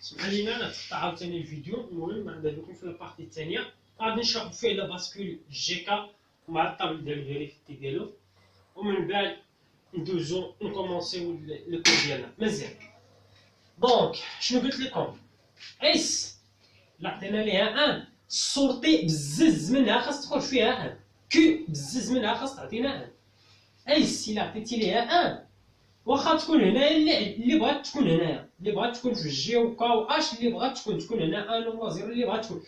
اسمح لينا انا تقطع عاوتاني الفيديو. المهم عندنا لكم في البارتي الثانيه غادي نشرحوا فيه لا باسكول جي كا مع الطابل ديال الفيريفيتي ديالو، ومن بعد ندوزو نكومونسيو لو كور ديالنا مزيان. دونك شنو قلت لكم؟ اس لا عطينا ليها ان السورتي بزز منها خاص تخرج فيها ان، كيو بزز منها خاص تعطينا ان. اس الا عطيتي ليها ان واخا تكون هنايا اللي بغات تكون هنايا، اللي بغات تكون في جي و كا و اش، اللي بغات تكون هنا ان ولا زيرو، اللي بغات تكون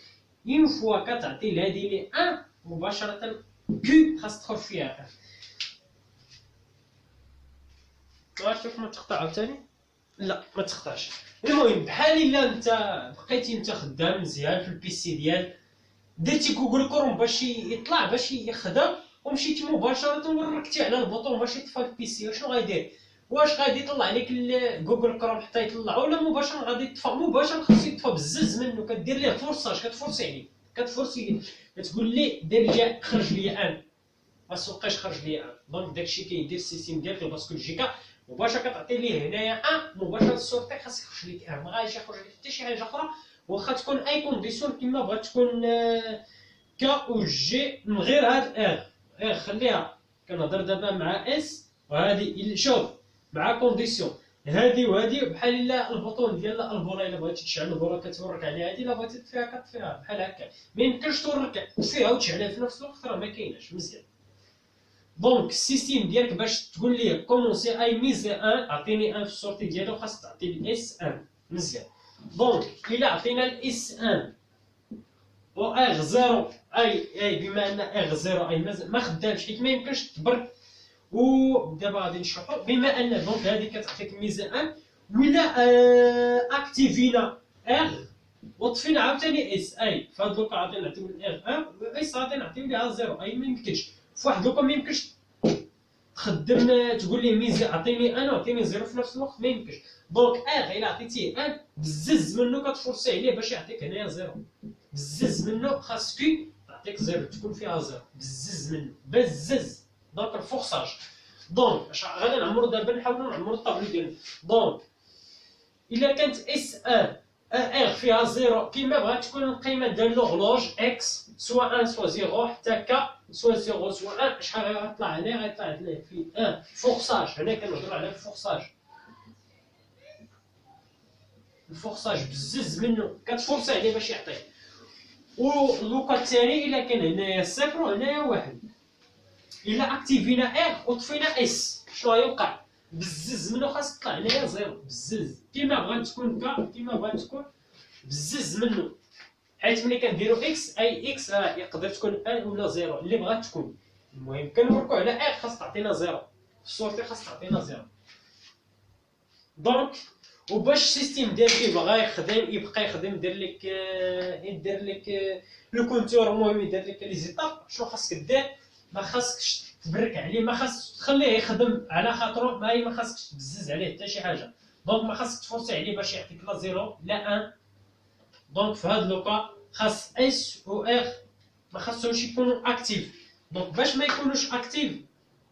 اون فوا كتعطي لهادي لي ان مباشرة كيو خاص تخرج فيها ان. شوف ما تقطع عاوتاني، لا ما تقطعش. المهم بحال الا انت بقيتي انت خدام مزيان في البيسي ديالك، درتي جوجل كروم باش يطلع باش يخدم ومشيتي مباشرة وركتي على البوطون باش يطفى البيسي، شنو غيدير؟ واش غادي يطلع لك جوجل كروم حتى يطلع، ولا مباشرة غادي يطفى؟ مباشرة خاصو يطفى بزز منه، كدير ليه فورساج، كتفورسي عليه، كتفورسي كتقول ليه دير لي خرج لي ان، ما سوقيش خرج لي ان. دونك داكشي كيدير السيستيم ديالك الباسكول جي كا مباشرة كتعطي ليه هنايا ان مباشرة السورتي خاص يخرج لك ان، ما غاديش يخرج لك حتى شي حاجة أخرى، واخا تكون اي كونديسيون كيما بغات تكون كا و جي من غير هاد ار خليها. كنهضر دابا مع اس وهادي شوف مع كونديسيون هادي وهادي، بحال الا البوطون ديال البوره الا بغيتي تشعل البوره كتورك عليها، هادي الا بغيتي تطفيها كتطفيها بحال هكا، ما يمكنش تورك تطفيها وتشعلها في نفس الوقت، راه ما كايناش مزيان. دونك السيستيم ديالك باش تقول ليه كومونسي اي ميزي ان، عطيني ان في السورتي ديالو خاص تعطي الاس ان مزيان. دونك الا عطينا الاس ان و اغ زيرو اي بما ان اغ زيرو اي ما خدامش حيت ما يمكنش تبرك، ودابا غادي نشرحو بما ان دونك هادي كتعطيك ميزه ان، ولا اكتيفينا اغ وطفينا عاوتاني اس اي، فهاد لوكا غادي نعطيو الاغ ان اس غادي نعطيو ليها زيرو اي، ما يمكنش فواحد لوكا ما يمكنش تخدم تقول ليه ميزه عطيني ان وعطيني زيرو في نفس الوقت، ما يمكنش. دونك اغ الا عطيتيه ان بزز منه كتفورسي عليه باش يعطيك هنايا زيرو، بزز منه خاص كي تعطيك زيرو تكون فيها زيرو، بزز منه بزز. دونك الفورساج. دونك غادي نعمرو دابا نحاولو نعمرو الطابلو ديالنا. دونك الا كانت اس ان ار فيها زيرو كيما بغات تكون القيمه ديال لوغلوج اكس سوا ان سوا زيرو حتى كا سوا زيرو سوا ان، شحال غيطلع هنا؟ غيطلع هنا في ان فورساج. هنا كنهضرو على الفورساج، الفورساج بزز منه كتفورسي عليه باش يعطيك. ولوكا الثاني الا كان هنايا صفر وهنايا واحد، الا اكتيفينا ار وطفينا اس شنو غيوقع؟ بزز منه خاص تطلع هنايا زيرو، بزز كيما بغات تكون كا كيما بغات تكون بزز منه، حيت ملي كنديرو اكس اي اكس يقدر تكون ان ولا زيرو اللي بغات تكون. المهم كنوركو على ار خاص تعطينا زيرو، في السورتي خاص تعطينا زيرو. دونك وباش السيستيم ديالك يبغى يخدم يبقى يخدم يدير لك لو كونتور، المهم يدير لك لي زيتاب، شنو خاصك دير؟ ما خاصكش تبرك عليه، ما خاص تخليه يخدم على خاطرو، ما خاصكش تبزز عليه حتى شي حاجه. دونك ما خاصك تفورسي عليه باش يعطيك لا زيرو لا ان. دونك في هاد لوكا خاص اس و ار ما خاصهمش يكونوا اكتيف. دونك باش ما يكونوش اكتيف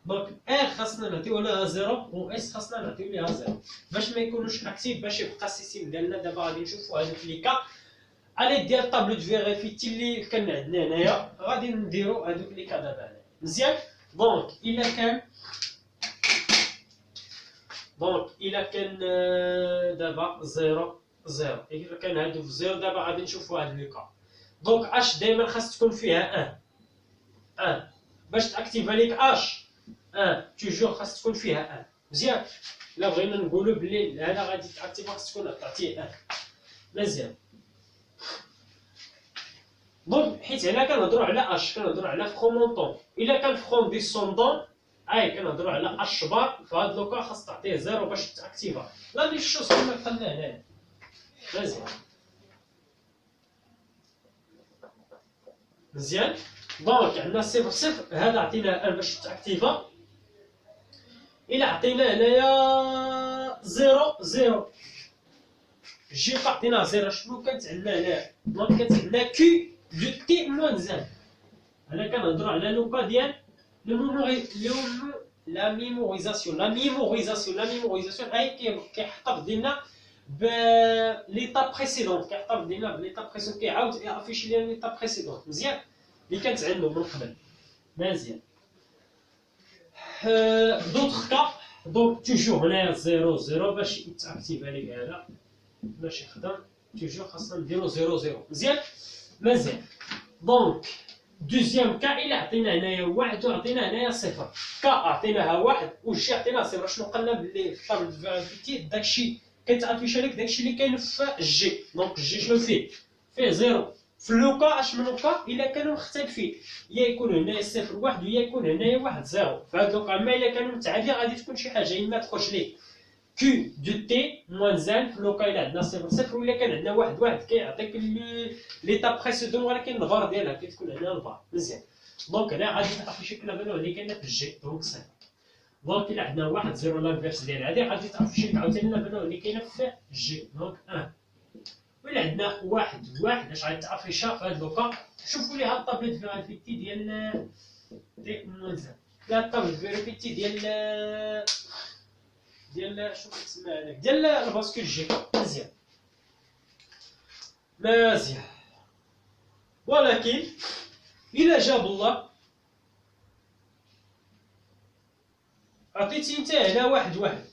دونك ار خاصنا نعطيو لها زيرو و اس خاصنا نعطيو لها زيرو باش ما يكونوش اكتيف، باش يبقى السيستيم ديالنا. دابا غادي نشوفوا هادوك لي كا على ديال طابلو دو فيريفيتي اللي كان عندنا هنايا، غادي نديرو هادوك لي كا دابا هنايا مزيان. دونك الا كان دابا زيرو زيرو، الا كان هادو في زيرو دابا غادي نشوفوا هاد لي كا. دونك اش دائما خاص تكون فيها ان باش تاكتيفا ليك اش توجور خاص تكون فيها ان مزيان. الا بغينا نقولوا بلي هذا غادي تاكتيفا خاص تكون تعطيه ان مزيان. دونك حيت هنا كنهضروا على اش، كنهضروا على فرومونطون. الا كان فروم ديسوندون كنهضروا على اش بار، فهاد لوكا خاص تعطيه زيرو باش تاكتيفا. لا لي شوز كما قلنا هنا مزيان مزيان. دونك عندنا صفر صفر، هذا عطيناه ان باش تاكتيفا. الا عطينا هنايا زيرو زيرو جي عطيناه زيرو، شنو كانت عندنا هنا؟ دونك كانت عندنا كي دو تي موان زان. هنا كنهضرو على لوكا ديال لا ميموريزاسيون هاي كيحتفظ لنا ليطاب بريسيدونت، كيعترف لينا بليطاب بريسيدونت، كيعاود يافيشي لينا ليطاب بريسيدونت مزيان اللي كانت عنده من قبل مزيان. دوطخ كا دونك توجور هنايا 0 0 باش يتاكتيفا ليك هذا باش يخدم توجور خاصنا نديرو 0 0 مزيان مزيان. دونك دوزيام كا إلا عطينا هنايا واحد وعطينا هنايا صفر، كا عطيناها واحد وجي عطيناها صفر، شنو قلنا بلي في الطابل فيريفيتي داكشي كيتافيشا لك داكشي اللي كاين في جي. دونك جي شنو فيه؟ فيه زيرو. في لوكا اش من لوكا إلا كانوا مختلفين، يا يكون هنايا صفر واحد ويا يكون هنايا واحد زيرو. فهاد لوكا اما إلا كانوا متعادلين غادي تكون شي حاجة إما تخرج ليك كيو دو تي موان زان في لوكا إلا عندنا صفر صفر، وإلا كان عندنا واحد واحد كيعطيك ليطاب بريسيدون ولكن الفار ديالها كتكون هنا الفار مزيان. دونك هنا غادي تافيشي كل فالور اللي كاينه في الجي دونك صفر. دونك إلا عندنا واحد زيرو لانفيرس ديال هادي غادي تافيشي عاوتاني الفالور اللي كاينه في الجي دونك ان. وإلا عندنا واحد واحد اش غادي تافيشا في هاد لوكا. شوفوا لي هاد الطابليت فيريفيتي ديال تي موزان، لا الطابليت فيريفيتي ديال شنو كتسمى هذاك ديال الباسكول جي مزيان مزيان. ولكن إلا جاب الله عطيتي انت هنا واحد واحد،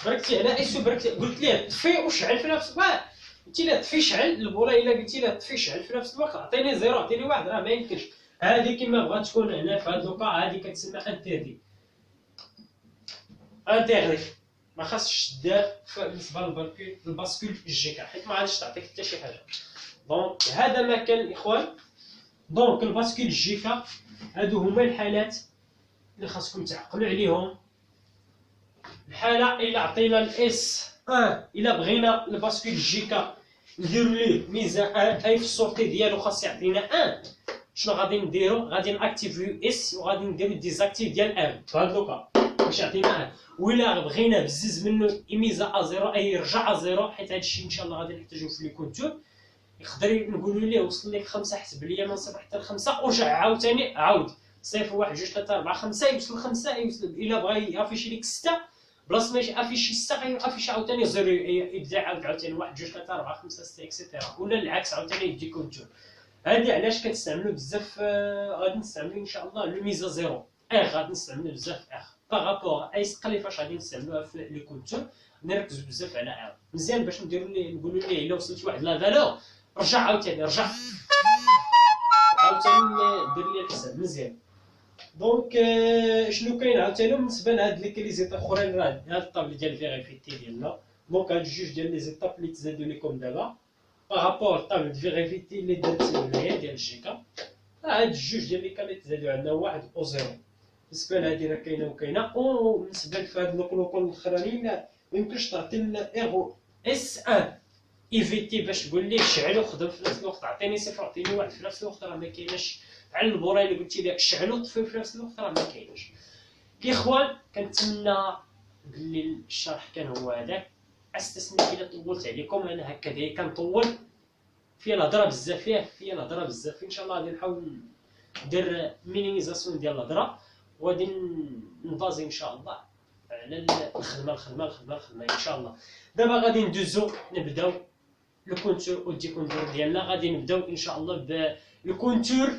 بركتي على ايسو بركتي قلت ليه طفي وشعل في نفس الوقت، قلتي ليه طفي شعل البولا، الا قلتي ليه طفي شعل في نفس الوقت عطيني زيرو عطيني واحد راه ما يمكنش. هذه كما بغات تكون هنا في هاد لوكا هذه كتسمى انتيردي انتيغري، ما خاصش دار بالنسبه للباسكول جيكا حيت ما غاديش تعطيك حتى شي حاجه. دونك هذا ما كان الاخوان. دونك الباسكول جيكا هادو هما الحالات اللي خاصكم تعقلوا عليهم. الحاله الا عطينا الاس 1 الا بغينا الباسكول جيكا نديرو ليه ميزان 1 اي في السورتي ديالو خاص يعطينا 1، شنو غادي نديرو؟ غادي ناكتيفيو اس وغادي نديرو ديزاكتيف ديال 1 في هاد لوكا باش يعطينا 1. وإلا بغينا بزز منه يميزا ازيرو اي يرجع ازيرو، حيت هادشي ان شاء الله غادي نحتاجو في لي كونتور. يقدر نقولوا ليه وصل لك 5 حسب ليا من 0 حتى ل 5 ورجع عاوتاني عاود 0 1 2 3 4 5 يوصل 5 يوصل. الا بغى يافيشي لك 6 بلاص ما يافيشي 6 غيافيشي عاوتاني 0 يبدا عاوتاني 1 2 3 4 5 6 اكسيتيرا، ولا العكس عاوتاني يدي كونتور. هادي علاش كنستعملو بزاف غادي نستعملو ان شاء الله لو ميزا 0 غادي نستعملو بزاف بارابور اي سقلي فاش غادي نستعملوها في لي كونتور نركزو بزاف على مزيان باش نديرو ليه نقولو ليه الا وصلت واحد لا فالور رجع عاوتاني رجع عاوتاني دير لي الحساب مزيان. دونك شنو كاين عاوتاني بالنسبه لهاد لي زيتاب اخرين؟ راه هاد الطابل ديال فيريفيتي ديالنا. دونك هاد جوج ديال لي زيتاب اللي تزادو ليكم دابا بارابور الطابل ديال فيريفيتي اللي درت هنايا ديال الجيكا. هاد جوج ديال لي كان تزادو عندنا واحد و زيرو. بالنسبه لهادي راه كاينه وكاينه. وبالنسبه لهاد لوكلوكون الاخرانيين ميمكنش تعطي لنا ايغو اس 1 ايفيتي باش تقول ليه شعلو خدم في نفس الوقت عطيني صفر عطيني واحد في نفس الوقت، راه ما كايناش. على البوراي اللي قلتي ليه شعلو طفيو في نفس الوقت راه ما كايناش. الاخوان كنتمنى بلي الشرح كان هو هذاك. استسمح الا طولت عليكم، انا هكا كنطول فيها الهضره بزاف فيها الهضره بزاف. ان شاء الله غادي نحاول ندير مينيميزاسيون ديال الهضره وغادي نبازي ان شاء الله على الخدمه ان شاء الله. دابا غادي ندوزو نبداو لو كونتور و دي كونتور ديالنا. غادي نبداو ان شاء الله بلو كونتور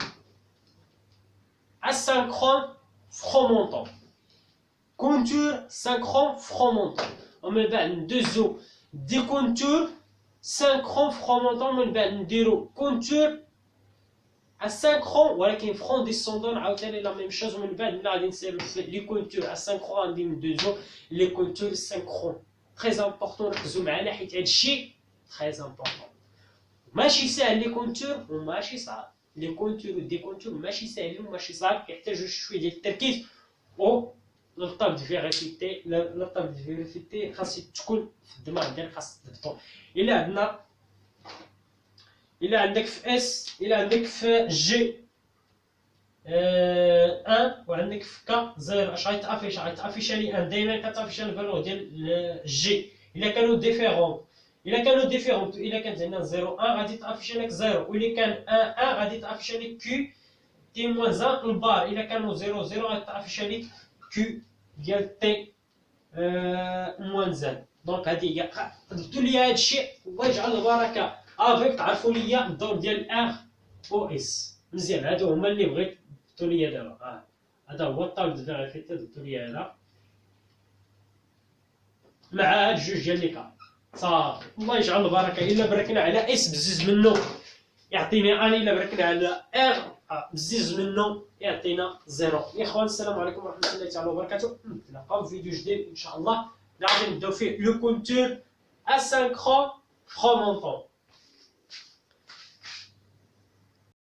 اسانكرون فرومونطون، كونتور سانكرون فرومونطون، ومن بعد ندوزو دي كونتور سانكرون فرومونطون، من بعد نديرو كونتور اسانكرون ولكن فرون ديسوندون عاوتاني لا ميم شوز. ومن بعد غادي نسيرو في لي كونتور اسانكرون غادي ندوزو لي كونتور سانكرون. تري امبورطون ركزوا معانا حيت هادشي تري امبورطون. ماشي ساهل لي كونتور وماشي صعب، لي كونتور و دي كونتور ماشي ساهلين وماشي صعب، كيحتاجو شويه ديال التركيز. و لطاب دو فيريفيتي لطاب دو فيريفيتي خاص تكون في الدماغ ديالك، خاص تضبطو. إلا عندك في اس، إلا عندك في جي 1 وعندك في كا 0 اش غيتافيش لي ان دايما كتافيش الفالور ديال جي. إلا كانوا ديفيرون إلا كانت عندنا 0 1 غادي تافيش لك 0، وإلا كان 1 1 غادي تافيش لك كيو تي موان 1 البار. إلا كانوا 0 0 غادي تافيش لك كيو ديال تي موان 1. دونك هذه هي ضبطوا لي هذا الشيء الله يجعل البركه. افيك تعرفوا لي الدور ديال ار او اس مزيان. هادو هما اللي بغيت ضبطوا لي دابا. هذا هو الطاولة ديال الفيتا ضبطوا لي هذا مع هاد جوج ديال لي كار صافي. الله يجعل البركه. الا بركنا على اس بزز منه يعطيني اني، الا بركنا على ار بزز منه يعطينا زيرو. يا اخوان السلام عليكم ورحمه الله تعالى وبركاته. نتلاقاو في فيديو جديد ان شاء الله اللي غادي نبداو فيه لو كونتور اسينكرون فرومونطون.